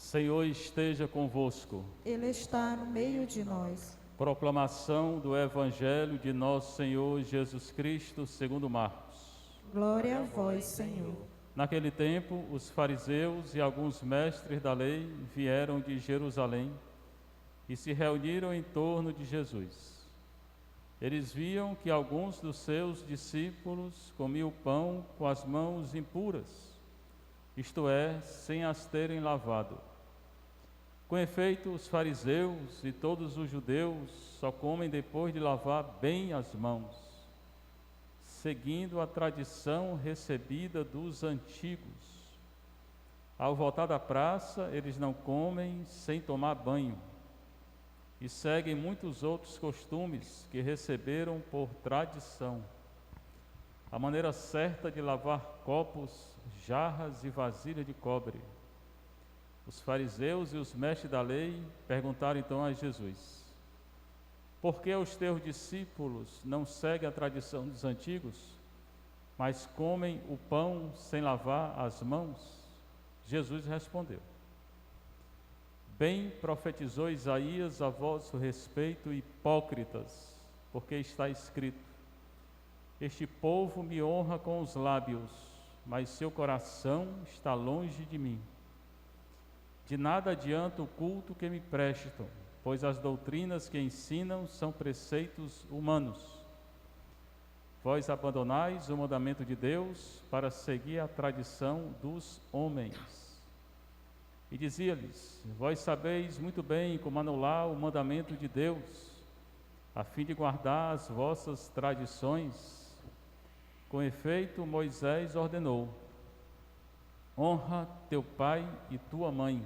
Senhor esteja convosco. Ele está no meio de nós. Proclamação do Evangelho de nosso Senhor Jesus Cristo, segundo Marcos. Glória a vós, Senhor. Naquele tempo, os fariseus e alguns mestres da lei vieram de Jerusalém e se reuniram em torno de Jesus. Eles viam que alguns dos seus discípulos comiam pão com as mãos impuras, isto é, sem as terem lavado. Com efeito, os fariseus e todos os judeus só comem depois de lavar bem as mãos, seguindo a tradição recebida dos antigos. Ao voltar da praça, eles não comem sem tomar banho e seguem muitos outros costumes que receberam por tradição. A maneira certa de lavar copos, jarras e vasilhas de cobre. Os fariseus e os mestres da lei perguntaram então a Jesus: por que os teus discípulos não seguem a tradição dos antigos, mas comem o pão sem lavar as mãos? Jesus respondeu: bem profetizou Isaías a vosso respeito, hipócritas, porque está escrito: este povo me honra com os lábios, mas seu coração está longe de mim. De nada adianta o culto que me prestam, pois as doutrinas que ensinam são preceitos humanos. Vós abandonais o mandamento de Deus para seguir a tradição dos homens. E dizia-lhes: vós sabeis muito bem como anular o mandamento de Deus, a fim de guardar as vossas tradições. Com efeito, Moisés ordenou: honra teu pai e tua mãe.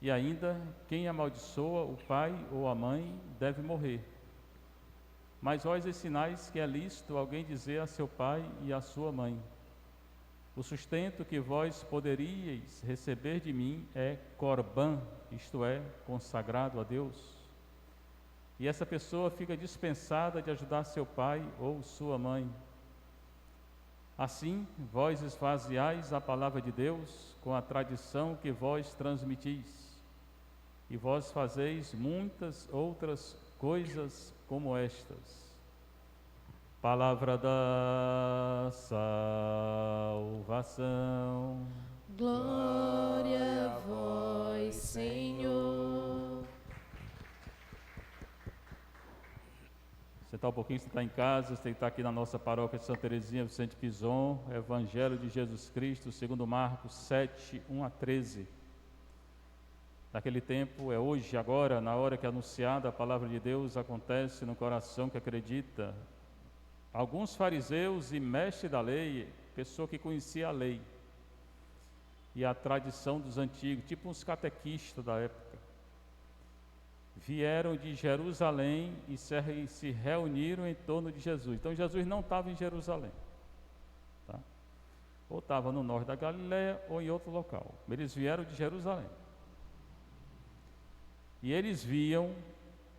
E ainda, quem amaldiçoa o pai ou a mãe deve morrer. Mas vós ensinais que é lícito alguém dizer a seu pai e a sua mãe: o sustento que vós poderíeis receber de mim é corbã, isto é, consagrado a Deus. E essa pessoa fica dispensada de ajudar seu pai ou sua mãe. Assim, vós esvaziais a palavra de Deus com a tradição que vós transmitis, e vós fazeis muitas outras coisas como estas. Palavra da salvação. Glória a vós, Senhor. Sentar um pouquinho, você está em casa, você está aqui na nossa paróquia de Santa Teresinha Vicente Pison, Evangelho de Jesus Cristo, segundo Marcos 7, 1 a 13. Naquele tempo, é hoje, agora, na hora que é anunciada a palavra de Deus, acontece no coração que acredita. Alguns fariseus e mestres da lei, pessoa que conhecia a lei e a tradição dos antigos, tipo uns catequistas da época, vieram de Jerusalém e se reuniram em torno de Jesus. Então Jesus não estava em Jerusalém, tá? Ou estava no norte da Galileia ou em outro local. Eles vieram de Jerusalém. E eles viam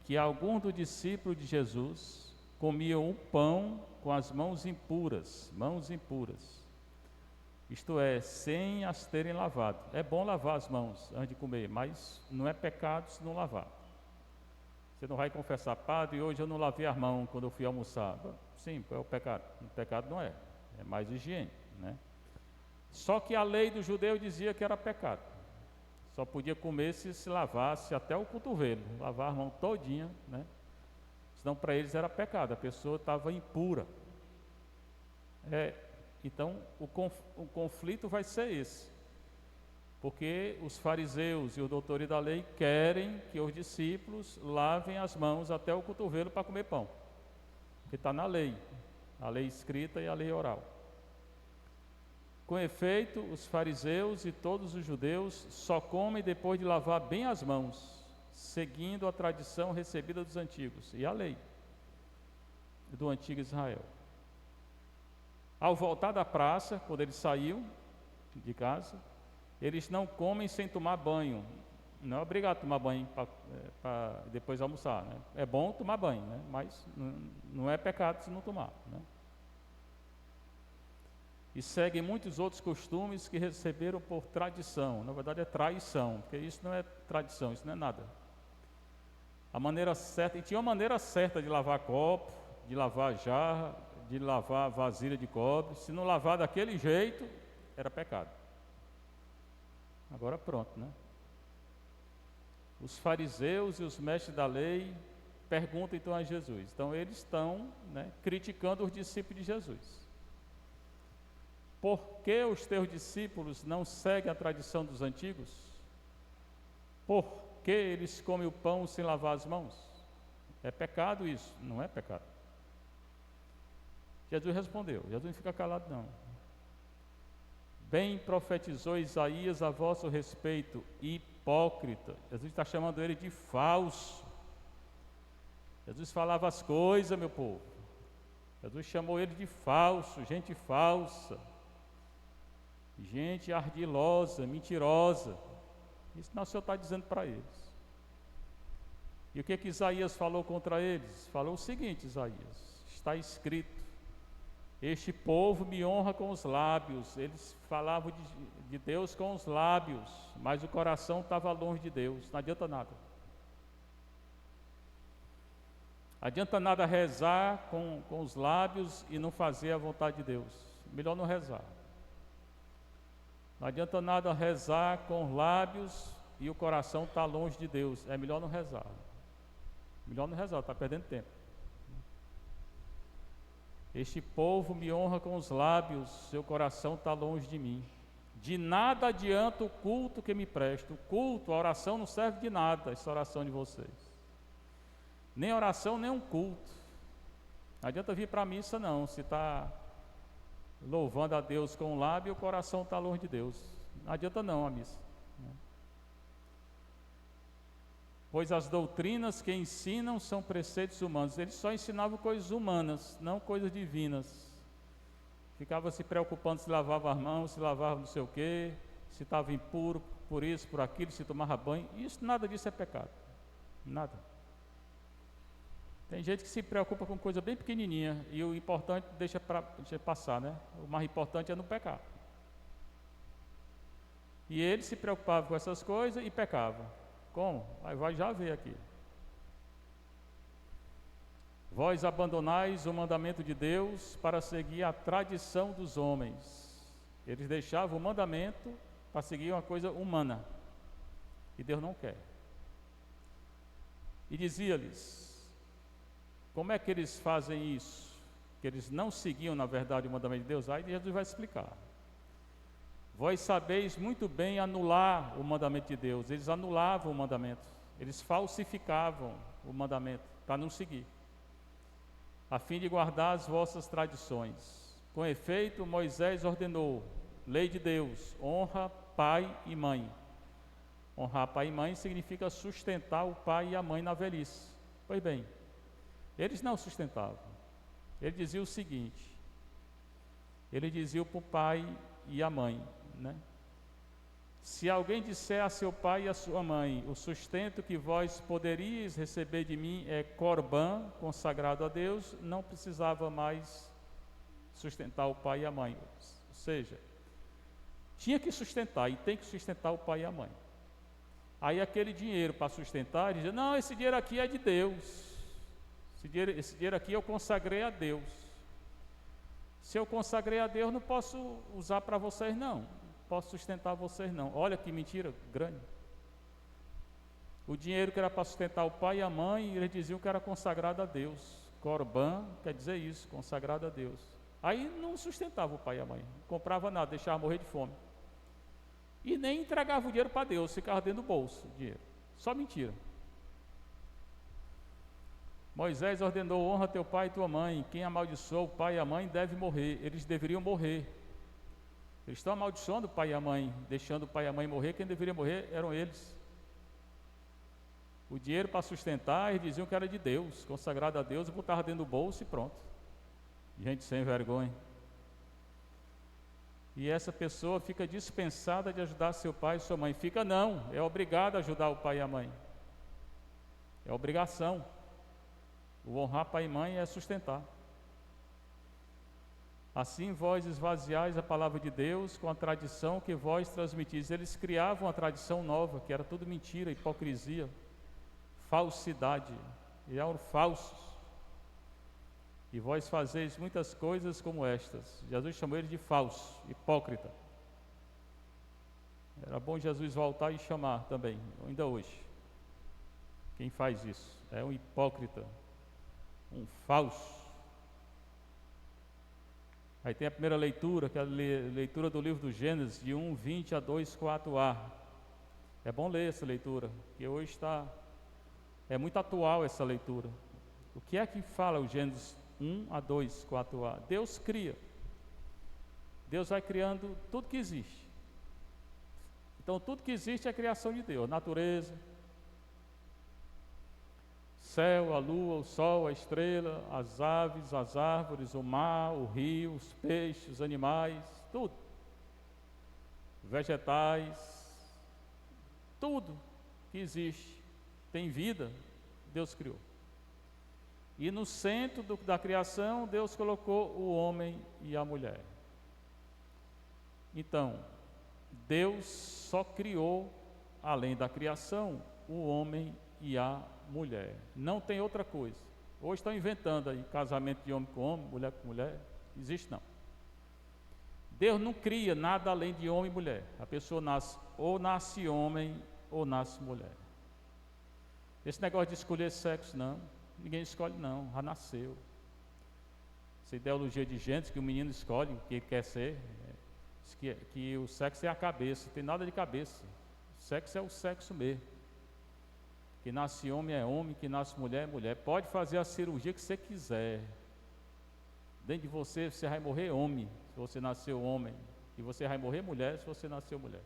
que alguns dos discípulos de Jesus comiam o pão com as mãos impuras, isto é, sem as terem lavado. É bom lavar as mãos antes de comer, mas não é pecado se não lavar. Você não vai confessar: padre, hoje eu não lavei as mãos quando eu fui almoçar. Sim, é o pecado. O pecado não é mais higiene, né? Só que a lei do judeu dizia que era pecado. Só podia comer se lavasse até o cotovelo, lavar a mão todinha, né? Senão para eles era pecado, a pessoa estava impura. Então o conflito vai ser esse, porque os fariseus e os doutores da lei querem que os discípulos lavem as mãos até o cotovelo para comer pão, que está na lei, a lei escrita e a lei oral. Com efeito, os fariseus e todos os judeus só comem depois de lavar bem as mãos, seguindo a tradição recebida dos antigos e a lei do antigo Israel. Ao voltar da praça, quando eles saíam de casa, eles não comem sem tomar banho. Não é obrigado a tomar banho para depois almoçar, né? É bom tomar banho, né? Mas não é pecado se não tomar, né? e seguem muitos outros costumes que receberam por tradição. Na verdade é traição, porque isso não é tradição, isso não é nada. A maneira certa, e tinha uma maneira certa de lavar copo, de lavar jarra, de lavar vasilha de cobre. Se não lavar daquele jeito, era pecado. Agora pronto, né? Os fariseus e os mestres da lei perguntam então a Jesus. Então eles estão, né, criticando os discípulos de Jesus. Por que os teus discípulos não seguem a tradição dos antigos? Por que eles comem o pão sem lavar as mãos? É pecado isso? Não é pecado. Jesus respondeu. Jesus não fica calado não. Bem profetizou Isaías a vosso respeito, hipócrita. Jesus está chamando ele de falso. Jesus falava as coisas, meu povo. Jesus chamou ele de falso, gente falsa, gente ardilosa, mentirosa. Isso não, o Senhor está dizendo para eles. E o que Isaías falou contra eles? Falou o seguinte, Isaías: está escrito, este povo me honra com os lábios. Eles falavam de Deus com os lábios, mas o coração estava longe de Deus. Não adianta nada. Adianta nada rezar com os lábios e não fazer a vontade de Deus. Melhor não rezar. Não adianta nada rezar com os lábios e o coração está longe de Deus. É melhor não rezar. Melhor não rezar, está perdendo tempo. Este povo me honra com os lábios, seu coração está longe de mim. De nada adianta o culto que me presta. O culto, a oração não serve de nada, essa oração de vocês. Nem oração, nem um culto. Não adianta vir para a missa não, se está louvando a Deus com o lábio e o coração está longe de Deus. Não adianta não a missa. Pois as doutrinas que ensinam são preceitos humanos. Eles só ensinavam coisas humanas, não coisas divinas. Ficava se preocupando se lavava as mãos, se lavava não sei o quê, se estava impuro, por isso, por aquilo, se tomava banho. Isso, nada disso é pecado. Nada. Tem gente que se preocupa com coisa bem pequenininha e o importante deixa passar, né? O mais importante é não pecar. E ele se preocupava com essas coisas e pecava. Como? Aí vai já ver aqui. Vós abandonais o mandamento de Deus para seguir a tradição dos homens. Eles deixavam o mandamento para seguir uma coisa humana. E Deus não quer. E dizia-lhes: como é que eles fazem isso? Que eles não seguiam, na verdade, o mandamento de Deus. Aí Jesus vai explicar. Vós sabeis muito bem anular o mandamento de Deus. Eles anulavam o mandamento. Eles falsificavam o mandamento para não seguir, a fim de guardar as vossas tradições. Com efeito, Moisés ordenou, lei de Deus, honra pai e mãe. Honrar pai e mãe significa sustentar o pai e a mãe na velhice. Pois bem, eles não sustentavam. Ele dizia o seguinte, ele dizia para o pai e a mãe, né? Se alguém disser a seu pai e a sua mãe, o sustento que vós poderíeis receber de mim é corbã, consagrado a Deus, não precisava mais sustentar o pai e a mãe. Ou seja, tinha que sustentar e tem que sustentar o pai e a mãe. Aí aquele dinheiro para sustentar, ele dizia, não, esse dinheiro aqui é de Deus. Esse dinheiro aqui eu consagrei a Deus. Se eu consagrei a Deus, não posso usar para vocês não. Posso sustentar vocês não. Olha que mentira grande. O dinheiro que era para sustentar o pai e a mãe, eles diziam que era consagrado a Deus. Corban quer dizer isso, consagrado a Deus. Aí não sustentava o pai e a mãe. Não comprava nada, deixava morrer de fome. E nem entregava o dinheiro para Deus, ficava dentro do bolso o dinheiro. Só mentira. Moisés ordenou, honra teu pai e tua mãe. Quem amaldiçoou o pai e a mãe deve morrer. Eles deveriam morrer. Eles estão amaldiçoando o pai e a mãe, deixando o pai e a mãe morrer. Quem deveria morrer eram eles. O dinheiro para sustentar, eles diziam que era de Deus, consagrado a Deus, e botava dentro do bolso e pronto. Gente sem vergonha. E essa pessoa fica dispensada de ajudar seu pai e sua mãe. Fica não, é obrigado a ajudar o pai e a mãe. É obrigação. O honrar pai e mãe é sustentar. Assim vós esvaziais a palavra de Deus com a tradição que vós transmitis. Eles criavam uma tradição nova, que era tudo mentira, hipocrisia, falsidade, e eram falsos. E vós fazeis muitas coisas como estas. Jesus chamou eles de falso, hipócrita. Era bom Jesus voltar e chamar também, ainda hoje. Quem faz isso é um hipócrita, um falso. Aí tem a primeira leitura, que é a leitura do livro do Gênesis, de 1:20 a 2:4a. É bom ler essa leitura, que hoje é muito atual essa leitura. O que é que fala o Gênesis 1 a 2:4a? Deus cria. Deus vai criando tudo que existe. Então tudo que existe é a criação de Deus, natureza, céu, a lua, o sol, a estrela, as aves, as árvores, o mar, o rio, os peixes, os animais, tudo. Vegetais, tudo que existe, tem vida, Deus criou. E no centro da criação, Deus colocou o homem e a mulher. Então, Deus só criou, além da criação, o homem e a mulher. Não tem outra coisa. Hoje estão inventando aí casamento de homem com homem, mulher com mulher. Existe não. Deus não cria nada além de homem e mulher. A pessoa nasce homem ou nasce mulher. Esse negócio de escolher sexo, não. Ninguém escolhe não, já nasceu. Essa ideologia de gênero, que o menino escolhe o que ele quer ser, que o sexo é a cabeça. Não tem nada de cabeça. O sexo é o sexo mesmo. Que nasce homem é homem, que nasce mulher é mulher. Pode fazer a cirurgia que você quiser. Dentro de você vai morrer homem, se você nasceu homem. E você vai morrer mulher, se você nasceu mulher.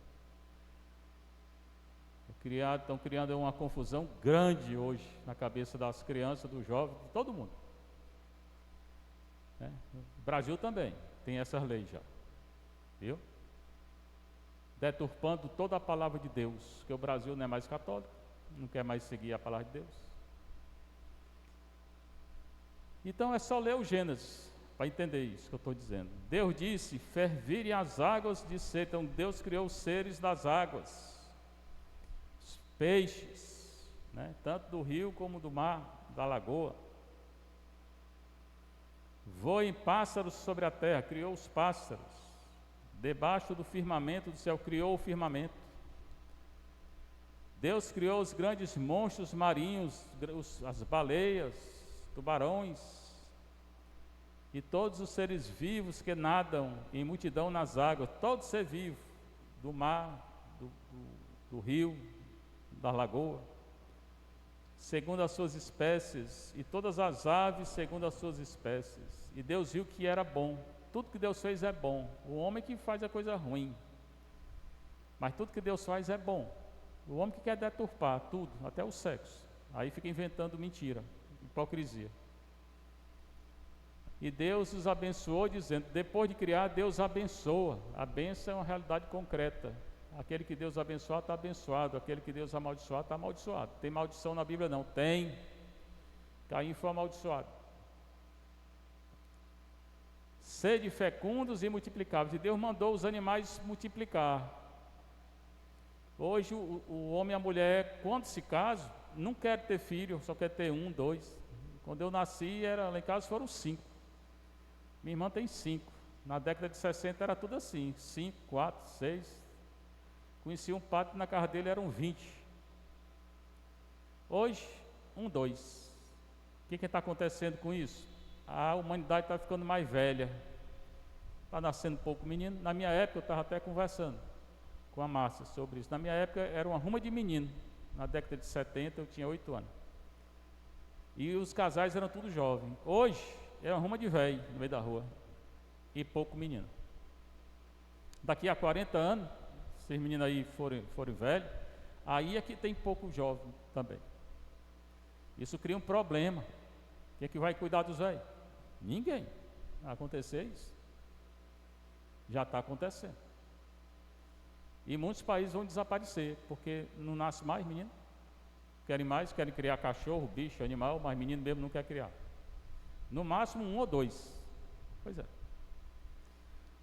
Estão criando uma confusão grande hoje na cabeça das crianças, dos jovens, de todo mundo. O Brasil também tem essas leis já. Viu? Deturpando toda a palavra de Deus, porque o Brasil não é mais católico. Não quer mais seguir a palavra de Deus. Então é só ler o Gênesis para entender isso que eu estou dizendo. Deus disse: fervirem as águas de ser. Então Deus criou os seres das águas, os peixes, tanto do rio como do mar, da lagoa. Voem pássaros sobre a terra, criou os pássaros. Debaixo do firmamento do céu, criou o firmamento. Deus criou os grandes monstros marinhos, as baleias, tubarões e todos os seres vivos que nadam em multidão nas águas, todo ser vivo, do mar, do rio, da lagoa, segundo as suas espécies, e todas as aves segundo as suas espécies. E Deus viu que era bom. Tudo que Deus fez é bom. O homem que faz a coisa ruim, mas tudo que Deus faz é bom. O homem que quer deturpar tudo, até o sexo, aí fica inventando mentira, hipocrisia. E Deus os abençoou, dizendo: depois de criar, Deus abençoa. A bênção é uma realidade concreta. Aquele que Deus abençoar está abençoado, aquele que Deus amaldiçoar está amaldiçoado. Tem maldição na Bíblia? Não. Tem. Caim foi amaldiçoado. Sede fecundos e multiplicáveis. E Deus mandou os animais multiplicar. Hoje o homem e a mulher, quando se casam, não quer ter filho, só quer ter 1, 2. Quando eu nasci, lá em casa foram 5. Minha irmã tem 5. Na década de 60 era tudo assim, 5, 4, 6. Conheci um padre, na casa dele eram 20. Hoje, 1, 2. O que está acontecendo com isso? A humanidade está ficando mais velha. Está nascendo pouco menino. Na minha época, eu estava até conversando com a Márcia sobre isso. Na minha época era uma ruma de menino. Na década de 70 eu tinha 8 anos. E os casais eram tudo jovens. Hoje é uma ruma de velho no meio da rua. E pouco menino. Daqui a 40 anos, se os meninos aí forem velhos, aí é que tem pouco jovem também. Isso cria um problema. Quem é que vai cuidar dos velhos? Ninguém. Vai acontecer isso. Já está acontecendo. E muitos países vão desaparecer, porque não nasce mais menino. Querem criar cachorro, bicho, animal, mas menino mesmo não quer criar. No máximo 1 ou 2. Pois é.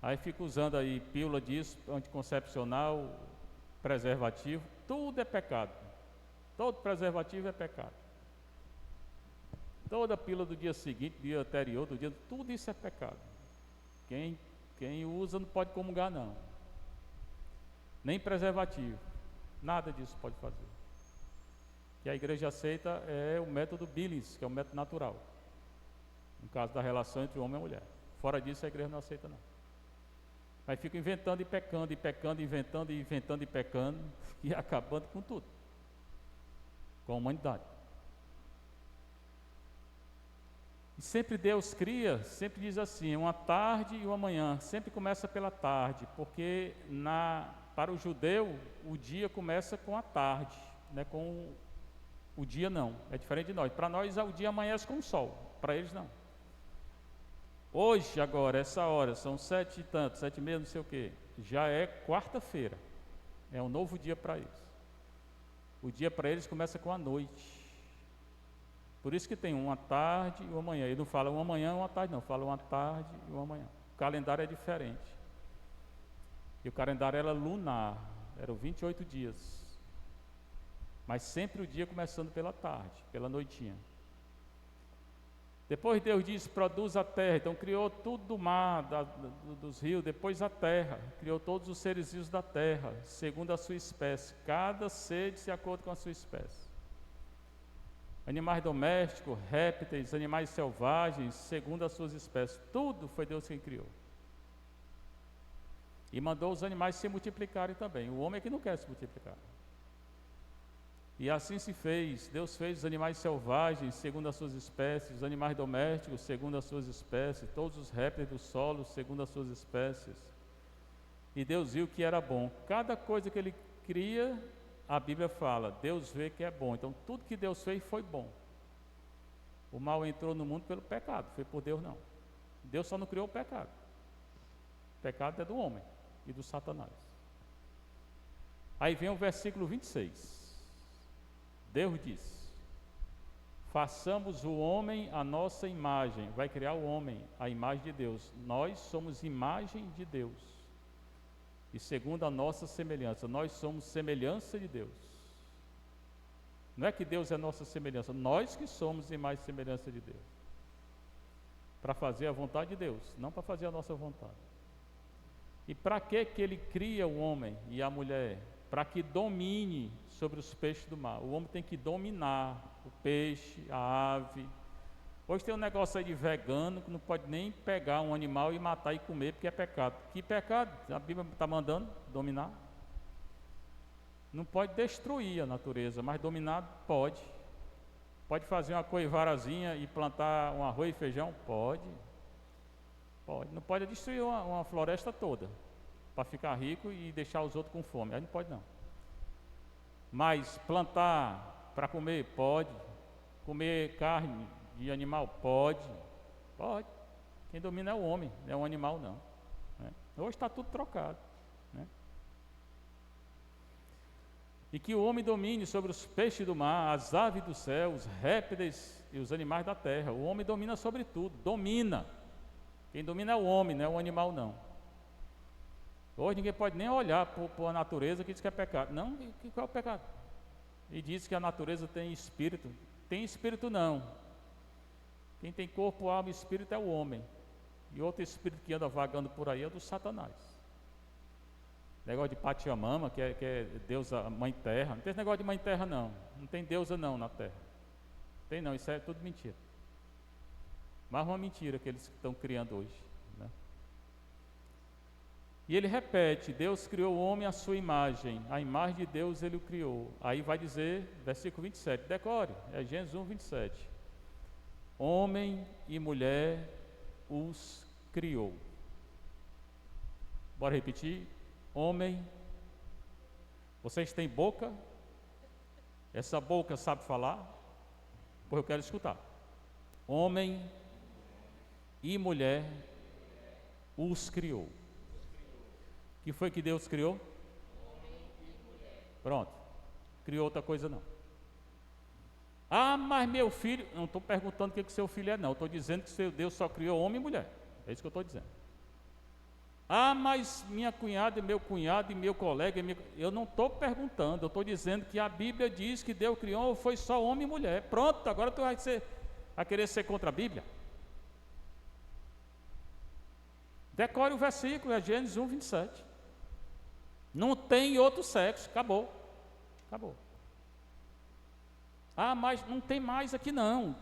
Aí fica usando aí pílula disso, anticoncepcional, preservativo, tudo é pecado. Todo preservativo é pecado. Toda pílula do dia seguinte, do dia anterior, do dia, tudo isso é pecado. Quem usa não pode comungar não. Nem preservativo. Nada disso pode fazer. E a igreja aceita é o método Billings, que é o método natural. No caso da relação entre o homem e a mulher. Fora disso a igreja não aceita não. Aí fica inventando e pecando, inventando e pecando, e acabando com tudo. Com a humanidade. E sempre Deus cria, sempre diz assim, uma tarde e uma manhã, sempre começa pela tarde, porque para o judeu o dia começa com a tarde, né, com o dia não, é diferente de nós. Para nós o dia amanhece com o sol, para eles não. Hoje, agora, essa hora, são 7 e tanto, 7 e meia, não sei o que, já é quarta-feira, é um novo dia para eles. O dia para eles começa com a noite. Por isso que tem uma tarde e uma manhã. Ele não fala uma manhã e uma tarde, não. Fala uma tarde e uma manhã. O calendário é diferente. E o calendário era lunar. Eram 28 dias. Mas sempre o dia começando pela tarde, pela noitinha. Depois Deus disse, produz a terra. Então criou tudo do mar, dos rios. Depois a terra. Criou todos os seres vivos da terra, segundo a sua espécie. Cada ser de acordo com a sua espécie. Animais domésticos, répteis, animais selvagens, segundo as suas espécies. Tudo foi Deus quem criou. E mandou os animais se multiplicarem também. O homem é que não quer se multiplicar. E assim se fez. Deus fez os animais selvagens, segundo as suas espécies, os animais domésticos, segundo as suas espécies, todos os répteis do solo, segundo as suas espécies. E Deus viu que era bom. Cada coisa que Ele cria, a Bíblia fala, Deus vê que é bom. Então tudo que Deus fez foi bom. O mal entrou no mundo pelo pecado, foi por Deus não. Deus só não criou o pecado. O pecado é do homem e do Satanás. Aí vem o versículo 26. Deus diz, façamos o homem a nossa imagem. Vai criar o homem, a imagem de Deus. Nós somos imagem de Deus. E segundo a nossa semelhança, nós somos semelhança de Deus. Não é que Deus é nossa semelhança, nós que somos imagem e semelhança de Deus. Para fazer a vontade de Deus, não para fazer a nossa vontade. E para que Ele cria o homem e a mulher? Para que domine sobre os peixes do mar. O homem tem que dominar o peixe, a ave. Hoje tem um negócio aí de vegano que não pode nem pegar um animal e matar e comer porque é pecado. Que pecado? A Bíblia está mandando dominar. Não pode destruir a natureza, mas dominar pode. Pode fazer uma coivarazinha e plantar um arroz e feijão? Pode. Pode. Não pode destruir uma floresta toda para ficar rico e deixar os outros com fome. Aí não pode não. Mas plantar para comer? Pode. Comer carne de animal? Pode. Pode. Quem domina é o homem, não é um animal não. Né? Hoje está tudo trocado. Né? E que o homem domine sobre os peixes do mar, as aves do céu, os répteis e os animais da terra. O homem domina sobre tudo, domina. Quem domina é o homem, não é o animal não. Hoje ninguém pode nem olhar para a natureza que diz que é pecado. Não, qual é o pecado? E diz que a natureza tem espírito. Tem espírito não. Quem tem corpo, alma e espírito é o homem. E outro espírito que anda vagando por aí é do Satanás. Negócio de Pachamama, que é deusa mãe terra. Não tem esse negócio de mãe terra não. Não tem deusa não na terra. Tem não, isso é tudo mentira. Mais uma mentira que eles estão criando hoje. Né? E ele repete, Deus criou o homem à sua imagem. A imagem de Deus ele o criou. Aí vai dizer, versículo 27, decore, é Gênesis 1, 27. Homem e mulher os criou. Bora repetir? Homem, vocês têm boca? Essa boca sabe falar? Pois eu quero escutar. Homem e mulher os criou. O que foi que Deus criou? Pronto. Criou outra coisa não. Ah, mas meu filho... Não estou perguntando o que seu filho é não. Estou dizendo que seu Deus só criou homem e mulher. É isso que eu estou dizendo. Ah, mas minha cunhada e meu cunhado e meu colega, eu não estou perguntando, eu estou dizendo que a Bíblia diz que Deus criou foi só homem e mulher. Pronto, agora tu vai querer ser contra a Bíblia? Decore o versículo, é Gênesis 1, 27. Não tem outro sexo, acabou. Acabou. Ah, mas não tem mais aqui não.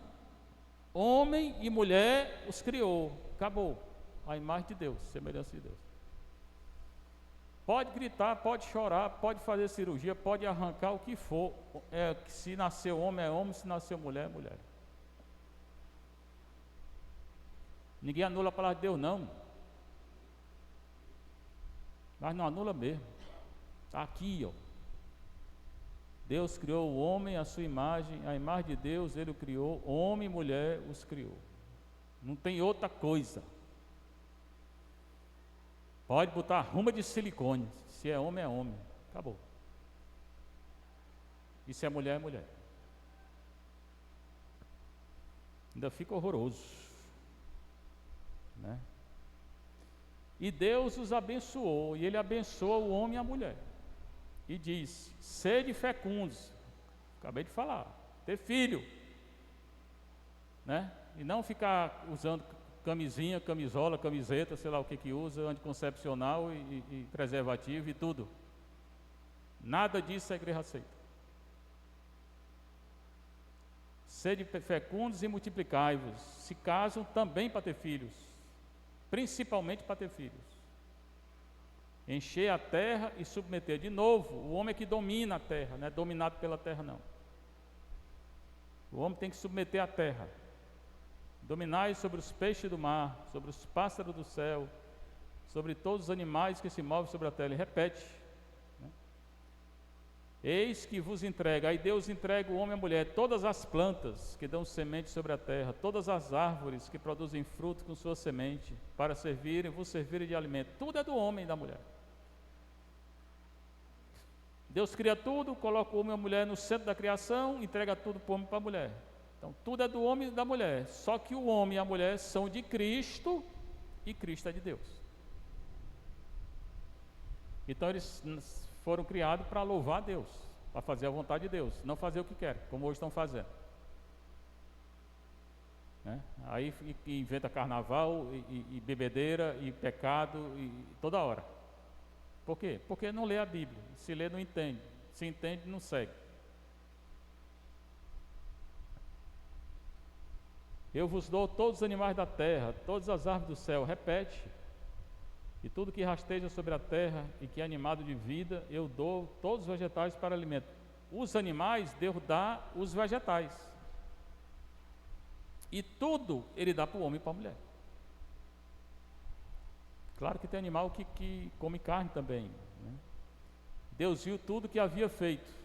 Homem e mulher os criou, acabou. A imagem de Deus, semelhança de Deus. Pode gritar, pode chorar, pode fazer cirurgia, pode arrancar o que for. Se nasceu homem é homem, se nasceu mulher é mulher. Ninguém anula a palavra de Deus não. Mas não anula mesmo. Está aqui, ó. Deus criou o homem à sua imagem, a imagem de Deus Ele o criou, homem e mulher os criou. Não tem outra coisa. Pode botar ruma de silicone, se é homem, acabou. E se é mulher, Ainda fica horroroso, né? E Deus os abençoou, e Ele abençoa o homem e a mulher. E diz: sede fecundos, acabei de falar, ter filho, né? E não ficar usando camisinha, camisola, camiseta, sei lá o que usa, anticoncepcional e preservativo e tudo. Nada disso a igreja aceita. Sede fecundos e multiplicai-vos. Se casam também para ter filhos, principalmente para ter filhos. Encher a terra e submeter. De novo, o homem é que domina a terra, não é dominado pela terra não. O homem tem que submeter a terra. Dominai sobre os peixes do mar, sobre os pássaros do céu, sobre todos os animais que se movem sobre a terra. Ele repete, né? Eis que vos entrega, aí Deus entrega o homem e a mulher, todas as plantas que dão semente sobre a terra, todas as árvores que produzem fruto com sua semente, para vos servirem de alimento. Tudo é do homem e da mulher. Deus cria tudo, coloca o homem e a mulher no centro da criação, entrega tudo para o homem e para a mulher. Então, tudo é do homem e da mulher, só que o homem e a mulher são de Cristo e Cristo é de Deus. Então, eles foram criados para louvar a Deus, para fazer a vontade de Deus, não fazer o que querem, como hoje estão fazendo. Né? Aí inventa carnaval e bebedeira e pecado e toda hora. Por quê? Porque não lê a Bíblia, se lê não entende, se entende não segue. Eu vos dou todos os animais da terra, todas as árvores do céu, repete, e tudo que rasteja sobre a terra e que é animado de vida, eu dou todos os vegetais para alimento. Os animais, Deus dá os vegetais, e tudo Ele dá para o homem e para a mulher. Claro que tem animal que come carne também, né? Deus viu tudo que havia feito,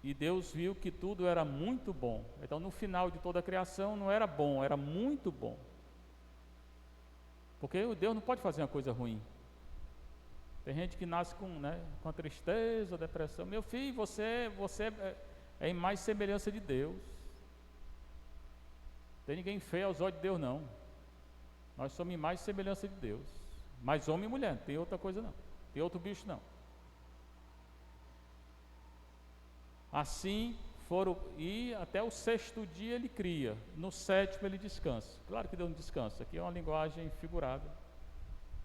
e Deus viu que tudo era muito bom. Então, no final de toda a criação, não era bom, era muito bom. Porque Deus não pode fazer uma coisa ruim. Tem gente que nasce com a tristeza, depressão. Meu filho, você é em mais semelhança de Deus. Não tem ninguém feio aos olhos de Deus, não. Nós somos em mais semelhança de Deus. Mas homem e mulher, não tem outra coisa não. Tem outro bicho não. Assim foram, e até o sexto dia ele cria, no sétimo ele descansa. Claro que Deus não descansa, aqui é uma linguagem figurada.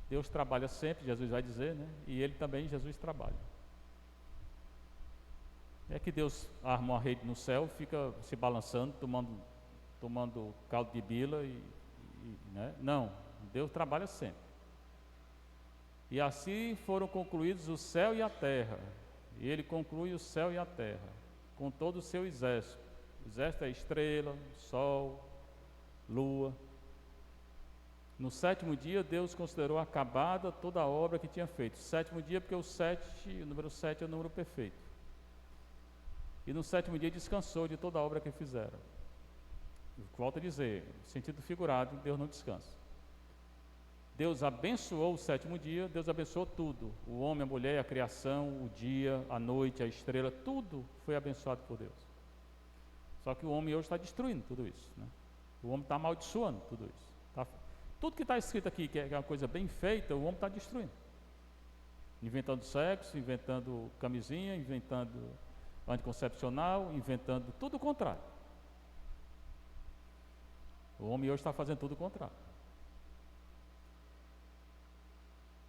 Deus trabalha sempre, Jesus vai dizer, né? E ele também, Jesus, trabalha. É que Deus arma uma rede no céu, fica se balançando, tomando caldo de bila né? Não, Deus trabalha sempre. E assim foram concluídos o céu e a terra. E ele conclui o céu e a terra, com todo o seu exército. O exército é estrela, sol, lua. No sétimo dia, Deus considerou acabada toda a obra que tinha feito. Sétimo dia, porque o número 7 é o número perfeito. E no sétimo dia descansou de toda a obra que fizeram. Volto a dizer, sentido figurado, Deus não descansa. Deus abençoou o sétimo dia, Deus abençoou tudo. O homem, a mulher, a criação, o dia, a noite, a estrela, tudo foi abençoado por Deus. Só que o homem hoje está destruindo tudo isso, né? O homem está amaldiçoando tudo isso. Tudo que está escrito aqui, que é uma coisa bem feita, o homem está destruindo. Inventando sexo, inventando camisinha, inventando anticoncepcional, inventando tudo o contrário. O homem hoje está fazendo tudo o contrário.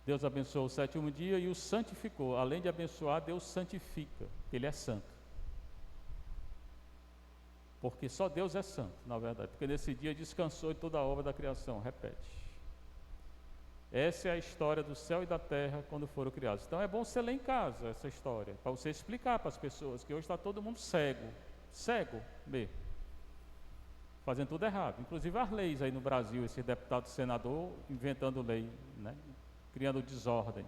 Deus abençoou o 7º dia e o santificou. Além de abençoar, Deus santifica. Ele é santo. Porque só Deus é santo, na verdade. Porque nesse dia descansou de toda a obra da criação. Repete. Essa é a história do céu e da terra quando foram criados. Então é bom você ler em casa essa história, para você explicar para as pessoas que hoje está todo mundo cego mesmo, fazendo tudo errado. Inclusive as leis aí no Brasil, esse deputado senador inventando lei, né? Criando desordem.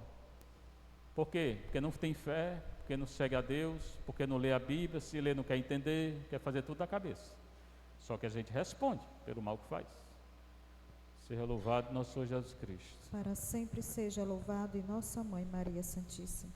Por quê? Porque não tem fé, porque não segue a Deus, porque não lê a Bíblia, se lê não quer entender, quer fazer tudo da cabeça. Só que a gente responde pelo mal que faz. Seja louvado nosso Senhor Jesus Cristo. Para sempre seja louvado e nossa Mãe Maria Santíssima.